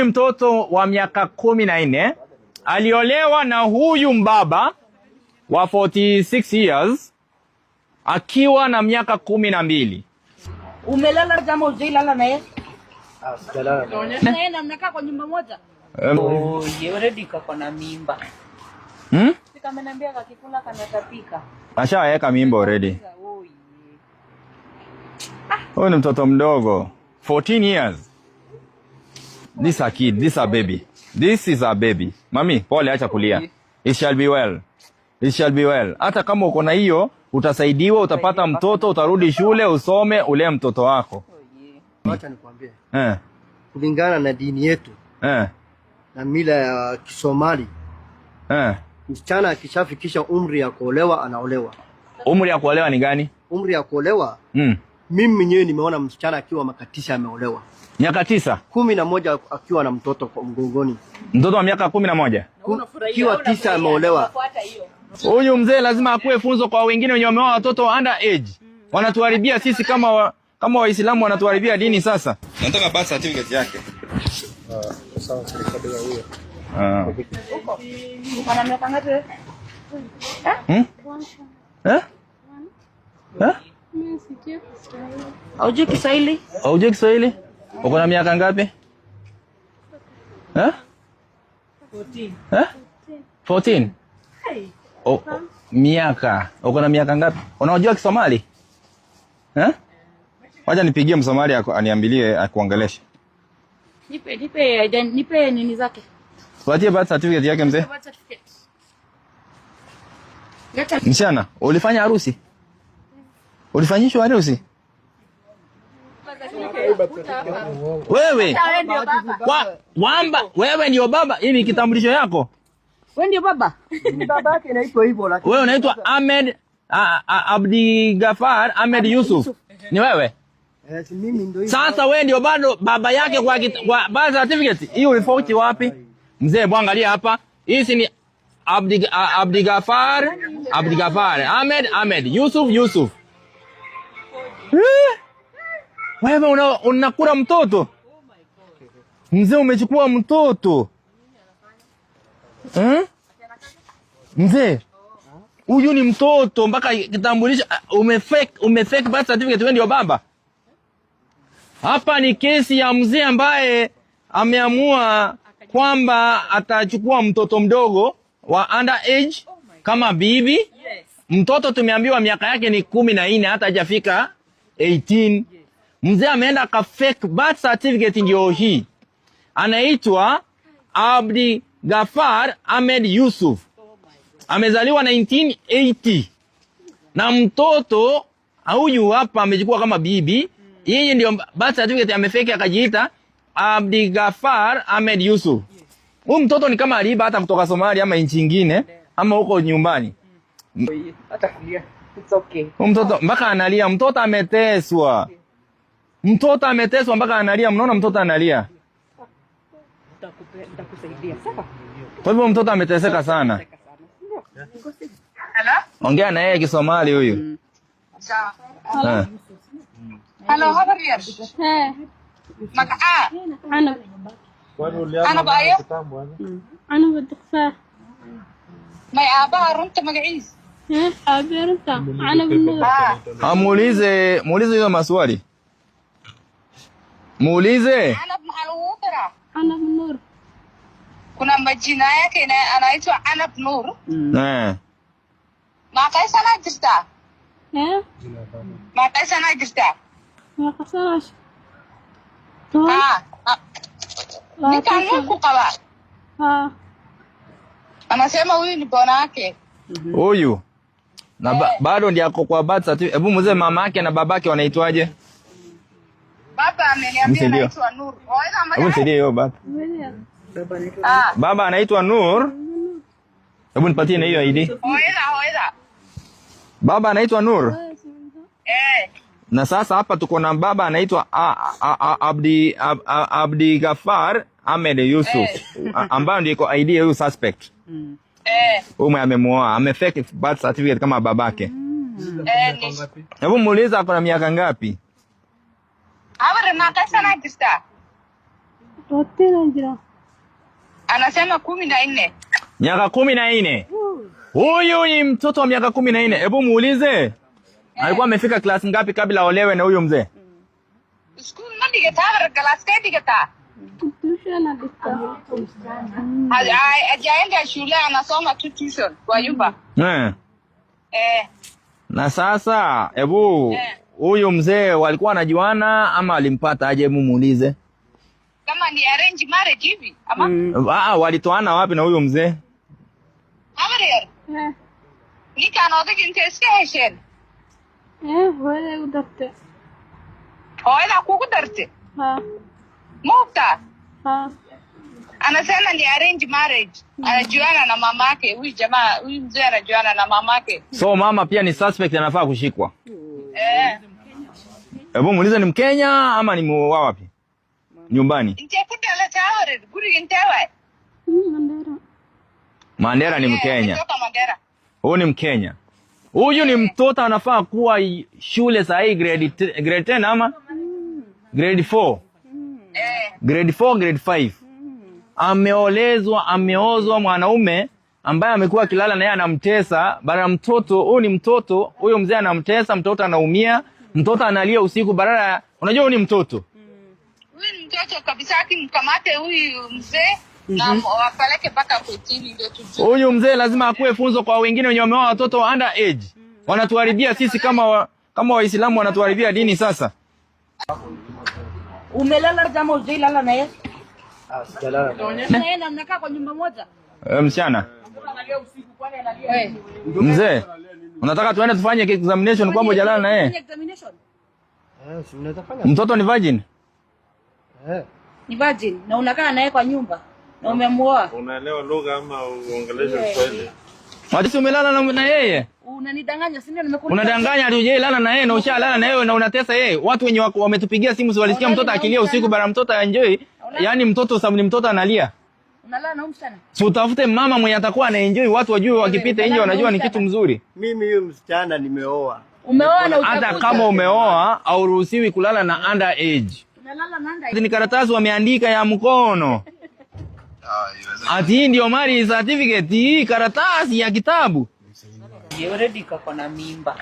mtoto wa miaka 14 aliolewa na huyu mbaba wa 46 years akiwa na miaka 12. Umelala jamaa ujailala naye? Sijalala. Naye na mnakaa kwa nyumba moja? Already kako na mimba. Sika ameniambia kakikula kanatapika. Ashaweka mimba already. Huyu ni mtoto mdogo. 14 years. This is a kid, this is a baby. This is a baby. Mami, pole, acha kulia. It shall be well. It shall be well. Hata kama uko na hiyo, utasaidiwa, utapata mtoto, utarudi shule, usome, ulee mtoto wako. Acha nikwambie. Kulingana na dini yetu. Na mila ya Kisomali. Msichana akishafikisha umri ya kuolewa anaolewa. Umri ya kuolewa ni gani? Umri ya kuolewa? Mimi mwenyewe nimeona msichana akiwa miaka 9 ameolewa. Miaka 9? 11 akiwa na mtoto kwa mgongoni. Mtoto wa miaka 11? Akiwa 9 ameolewa. Huyu mzee lazima akuwe funzo kwa wengine wenye wameoa watoto under age. Wanatuharibia sisi kama Waislamu, wanatuharibia dini sasa. Nataka birth certificate yake. Sawa, serikali ya huyo. Ana miaka ngapi? Haujui Kiswahili? Haujui Kiswahili? Uko na miaka ngapi? 14. Miaka. Uko na miaka ngapi? Unajua Kisomali? Wacha nipigie Msomali aniambilie akuongeleshe. Nipe nini zake? Tupatie birth certificate yake mzee. Msichana, ulifanya harusi? Ulifanyishwa harusi? Wewe. Wewe ndio baba, hii ni kitambulisho yako? Wewe ndio baba? Baba yake anaitwa hivyo lakini. Wewe unaitwa Ahmed Abdigafar Ahmed Yusuf. Ni wewe? Mimi ndio hivyo. Sasa wewe ndio bado baba yake kwa birth certificate. Hii ulifauti wapi? Mzee bwana, angalia hapa. Hii ni Abdigafar Ahmed Yusuf. Wewe unakula mtoto? Mzee umechukua mtoto. Mzee, huyu ni mtoto mpaka kitambulisho umefake birth certificate, wewe ndio baba. Hapa ni kesi ya mzee ambaye ameamua kwamba atachukua mtoto mdogo wa under age kama bibi. Mtoto tumeambiwa miaka yake ni 14, hata hajafika 18. Mzee ameenda ka fake birth certificate, ndio hii. Anaitwa Abdigafar Ahmed Yusuf. Amezaliwa 1980. Na mtoto huyu hapa amechukua kama bibi. Yeye ndio birth certificate amefake, akajiita Abdigafar Ahmed Yusuf. Huyu mtoto ni kama aliiba hata kutoka Somalia ama nchi nyingine ama huko nyumbani. Hata kulia. It's okay. Huyu mtoto mpaka analia, mtoto ameteswa. Mtoto ameteswa mpaka analia, mnaona mtoto analia. Nitakusaidia. Sawa? Kwa hivyo mtoto ameteseka sana. Hello? Ongea na yeye Kisomali huyu. Sawa. Hello, habari yako? Makaa. Ana baayo? Ana badakfaa. May aabaha runta magaciisa? Aabe runta. Ana Bnuur. Muulize hiyo maswali. Muulize. Ana Bnuur tara. Ana Bnuur. Kuna majina yake anaitwa Ana Bnuur. Maqay sana jirta? Maqay sana jirta? Maqasanash. Nika Mungu qaba. Anasema huyu ni bwana yake. Huyu. Na bado ndiye ako kwa birth certificate. Hebu mzee, mama yake na babake wanaitwaje? Baba ameniambia anaitwa Nur. Hebu nisaidie hiyo baba. Baba anaitwa Nur. Hebu nipatie na hiyo ID. Hoida. Baba anaitwa Nur. Na sasa hapa tuko na baba anaitwa Abdigafar Ahmed Yusuf. Ambaye ndiko ID ya huyu suspect. Huyu amemuoa, amefake birth certificate kama babake. Hebu muuliza ako na miaka ngapi? Abare maqay sana jirta? Anasema 14. Miaka 14. Huyu ni mtoto wa miaka 14. Hebu muulize. Alikuwa amefika class ngapi kabla aolewe na huyo mzee? School ndio tayari class kati kata. Hajaenda shule, anasoma tu tuition kwa nyumba. Na sasa hebu huyu mzee walikuwa wanajuana ama alimpata aje? Hebu muulize. Kama ni arrange marriage hivi ama walitoana wapi na huyo mzee? Amare. Ni kana odin station. Hoyle udarte. Hoyle kukudarte. Mukta. Anasema ni arrange marriage. Anajuana na mamake. Huyu jamaa, huyu mzee anajuana na mamake. So mama pia ni suspect, anafaa kushikwa. Hebu muulize, ni Mkenya ama ni wapi? Nyumbani. Nitakuta la tawari, guri ntawa. Mandera ni Mkenya. Mandera. Huyu ni Mkenya. Huyu ni mtoto anafaa kuwa shule saa hii grade 10 ama grade 4. Grade 4, grade 5. Ameozwa mwanaume ambaye amekuwa akilala na yeye anamtesa, bara mtoto, huyu ni mtoto, huyo mzee anamtesa, mtoto anaumia, mtoto analia usiku barara, unajua huyu ni mtoto. Huyu ni mtoto kabisa, akimkamate huyu mzee na wapeleke mpaka kotini ndio tujue. Huyu mzee lazima akuwe funzo kwa wengine wenye wameoa watoto under age. Wanatuharibia sisi kama Waislamu, wanatuharibia dini sasa. Umelala jamaa ujailala na yeye? Sijalala. Naenda mnakaa kwa nyumba moja? Msichana. Mzee, unataka tuende tufanye examination kwamba hujalala na yeye? Mtoto ni virgin? Ni virgin na unakaa naye kwa nyumba na umemuoa. Unaelewa lugha ama uongelesha Kiswahili? Wacha umelala na yeye? Unanidanganya, si ndio? Nimekuja. Unadanganya hujalala na yeye na ushalala na yeye na unatesa yeye. Watu wenye wametupigia simu si walisikia mtoto akilia usiku bara mtoto enjoy. Yaani mtoto sababu ni mtoto analia. Unalala na msichana? Si utafute mama mwenye atakuwa ana enjoy, watu wajue wakipita nje wanajua ni kitu mzuri. Mimi huyu msichana nimeoa. Umeoa na hata kama umeoa hauruhusiwi kulala na under age. Unalala na under age. Ni karatasi wameandika ya mkono. Ati ndio marriage certificate, hii karatasi ya kitabu. Already kako na mimba.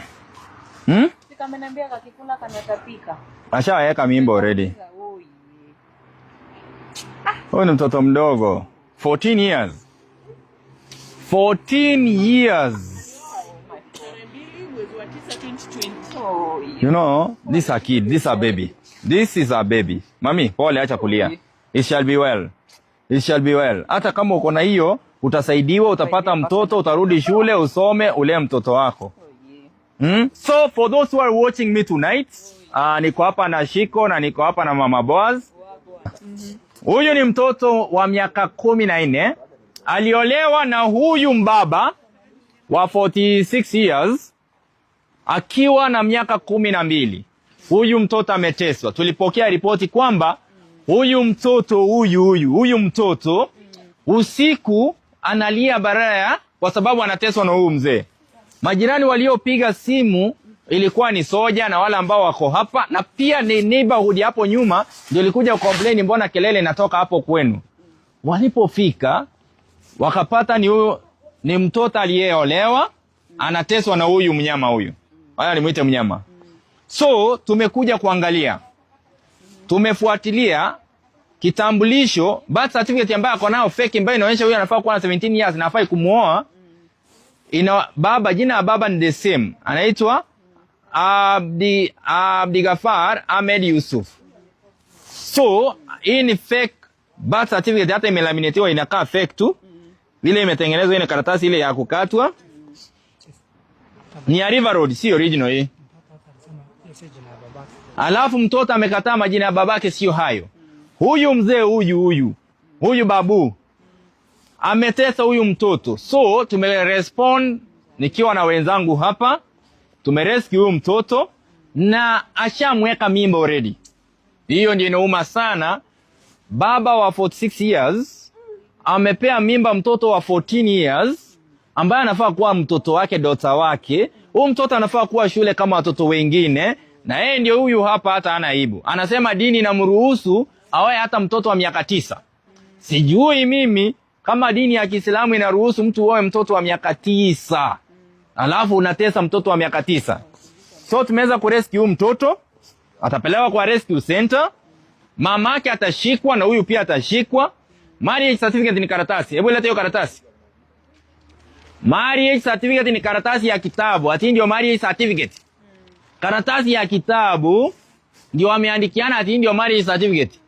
Sika ameniambia kakikula kanatapika. Ashaweka mimba already. Huyu ni mtoto mdogo. 14 years. 14 years. You know, this is a kid, this is a baby. This is a baby. Mami, pole, acha kulia. It shall be well. It shall be well. Hata kama uko na hiyo, utasaidiwa, utapata mtoto, utarudi shule, usome, ulee mtoto wako. So for those who are watching me tonight, niko hapa na Shiko na niko hapa na Mama Boaz. Huyu ni mtoto wa miaka 14. Aliolewa na huyu mbaba wa 46 years akiwa na miaka 12. Huyu mtoto ameteswa. Tulipokea ripoti kwamba huyu mtoto usiku analia baraya kwa sababu anateswa na huyu mzee. Majirani waliopiga simu ilikuwa ni Soja na wale ambao wako hapa, na pia ni neighborhood hapo nyuma ndio ilikuja complain, mbona kelele inatoka hapo kwenu. Walipofika wakapata ni mtoto aliyeolewa anateswa na huyu mnyama huyu. Haya nimuite mnyama. So tumekuja kuangalia, tumefuatilia kitambulisho, birth certificate ambayo ako nao fake ambayo inaonyesha huyu anafaa kuwa na 17 years na afai kumuoa. Baba, jina la baba ni the same. Anaitwa Abdigafar Ahmed Yusuf. So hii ni fake birth certificate, hata imelaminatiwa inakaa fake tu. Vile imetengenezwa ile karatasi ile ya kukatwa. Ni ya River Road, si original hii. Alafu mtoto amekataa majina ya babake sio hayo. Huyu mzee huyu babu ametesa huyu mtoto. So tumerespond nikiwa na wenzangu hapa. Tumerescue huyu mtoto na ashamweka mimba already. Hiyo ndio inauma sana. Baba wa 46 years amepea mimba mtoto wa 14 years ambaye anafaa kuwa mtoto wake, daughter wake. Huyu mtoto anafaa kuwa shule kama watoto wengine, na yeye ndio huyu hapa hata hana aibu. Anasema dini inamruhusu aoe hata mtoto wa miaka 9. Sijui mimi kama dini ya Kiislamu inaruhusu mtu uoe mtoto wa miaka 9. Alafu unatesa mtoto wa miaka 9. So tumeweza kurescue mtoto, atapelewa kwa rescue center. Mamake atashikwa na huyu pia atashikwa. Marriage certificate ni karatasi. Hebu leta hiyo karatasi. Marriage certificate ni karatasi ya kitabu. Ati ndio marriage certificate. Karatasi ya kitabu ndio wameandikiana ati ndio marriage certificate.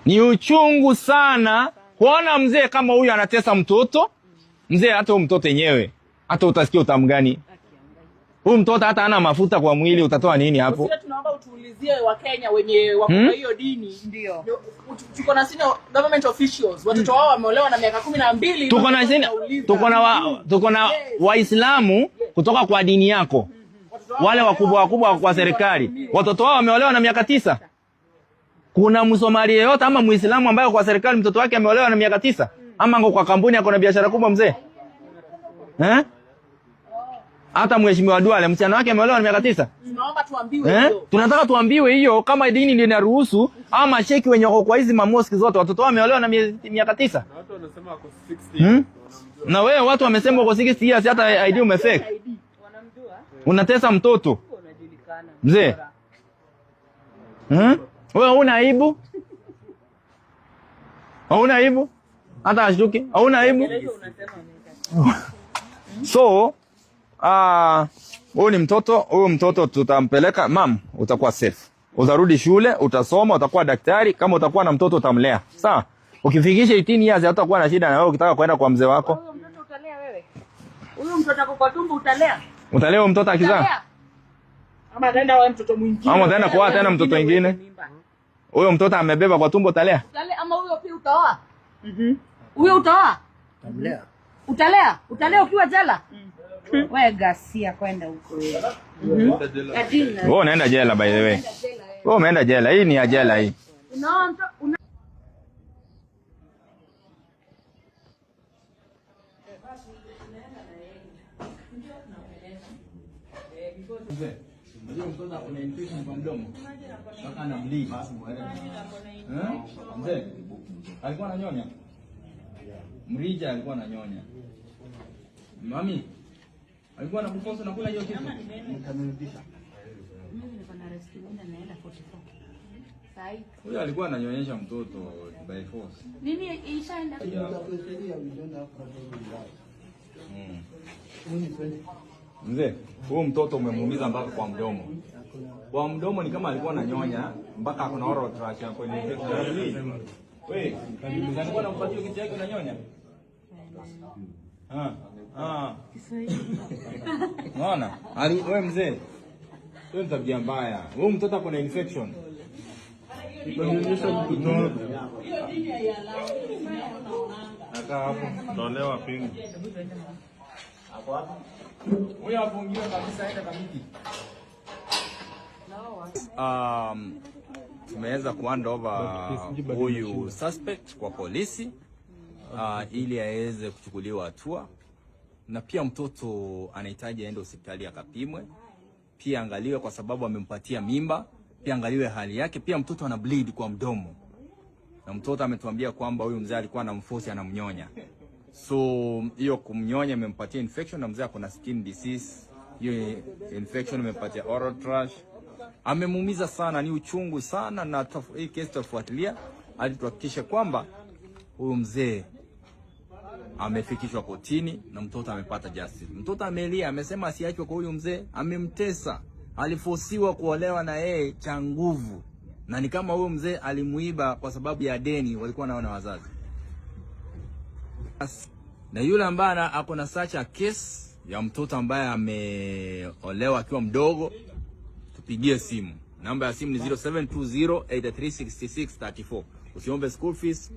Ni uchungu sana kuona mzee kama huyu anatesa mtoto. Mzee hata huyu mtoto yenyewe hata utasikia utamu gani? Huyu mtoto hata hana mafuta kwa mwili, utatoa nini hapo? Sisi tunaomba utuulizie Wakenya wenye wako kwa hiyo dini. Ndio. Tuko na senior government officials. Watoto wao wameolewa na miaka 12. Tuko na Waislamu kutoka kwa dini yako. Wale wakubwa kwa serikali. Watoto wao wameolewa na miaka 9. Kuna Msomali yeyote ama Muislamu ambaye kwa serikali mtoto wake ameolewa na miaka 9? Ama ngo kwa kampuni yako na biashara kubwa mzee? Hata Mheshimiwa Duale msichana wake ameolewa na miaka 9. Tunaomba tuambiwe hiyo. Tunataka tuambiwe hiyo kama dini ndio inaruhusu ama sheki wenye wako kwa hizi mamoski zote watoto wao wameolewa na miaka 9. Na watu wanasema wako 60. Na wewe watu wamesema wako 60 years hata ID umefake. Wanamjua? Unatesa mtoto. Unajulikana. Mzee. Wewe huna aibu? Hauna aibu? Hata ashtuke. Hauna aibu? So, huyu ni mtoto, huyu mtoto tutampeleka, mam, utakuwa safe. Utarudi shule, utasoma, utakuwa daktari, kama utakuwa na mtoto utamlea. Sawa? Ukifikisha 18 years hatakuwa na shida na wewe ukitaka kwenda kwa mzee wako. Huyo mtoto utalea wewe? Huyo mtoto kwa tumbo utalea? Utalea mtoto akizaa? Ama ataenda kwa mtoto mwingine. Ama ataenda kwa tena mtoto mwingine. Huyo mtoto amebeba kwa tumbo utalea? Utalea ama huyo pia utaoa? Huyo utaoa? Utamlea. Utalea? Utalea ukiwa jela? Wewe gasia kwenda huko wewe. Wewe unaenda jela by the way. Wewe umeenda jela. Hii ni ya jela hii. Unajua mtoto ana infection kwa mdomo. Sasa ana bleed. Mzee, alikuwa ananyonya. Mrija alikuwa ananyonya. Mami, alikuwa anakuforce na kula hiyo kitu. Nikamrudisha. Mimi niko na rest nenda naenda 44. Sai. Huyo alikuwa ananyonyesha mtoto by force. Nini ishaenda? Mzee, huyu mtoto umemuumiza mpaka kwa mdomo. Kwa mdomo ni kama alikuwa ananyonya mpaka kuna oral tract yako ni infection. Wewe, alikuwa anampatia kitu yake unanyonya? Unaona? Wewe mzee. Wewe tabia mbaya. Wewe mtoto ako na infection. Aka hapo tolewa pingu. Hapo hapo. Huyo afungiwe kabisa aende kamiti. Tumeweza kuhand over huyu suspect kwa polisi ili aweze kuchukuliwa hatua, na pia mtoto anahitaji aende hospitali akapimwe, pia angaliwe kwa sababu amempatia mimba, pia angaliwe hali yake, pia mtoto ana bleed kwa mdomo. Na mtoto ametuambia kwamba huyu mzee alikuwa anamforce anamnyonya. So hiyo kumnyonya imempatia infection, na mzee akona skin disease. Hiyo infection imempatia oral thrush. Amemuumiza sana, ni uchungu sana, na hii kesi tutafuatilia hadi tuhakikishe kwamba huyu mzee amefikishwa kotini na mtoto amepata justice. Mtoto amelia, amesema asiachwe kwa huyu mzee, amemtesa, alifosiwa kuolewa na yeye cha nguvu. Na ni kama huyu mzee alimuiba kwa sababu ya deni walikuwa naona wazazi. Na yule ambaye ako na such a case ya mtoto ambaye ameolewa akiwa mdogo, tupigie simu. Namba ya simu ni 0720836634. Usiombe school fees.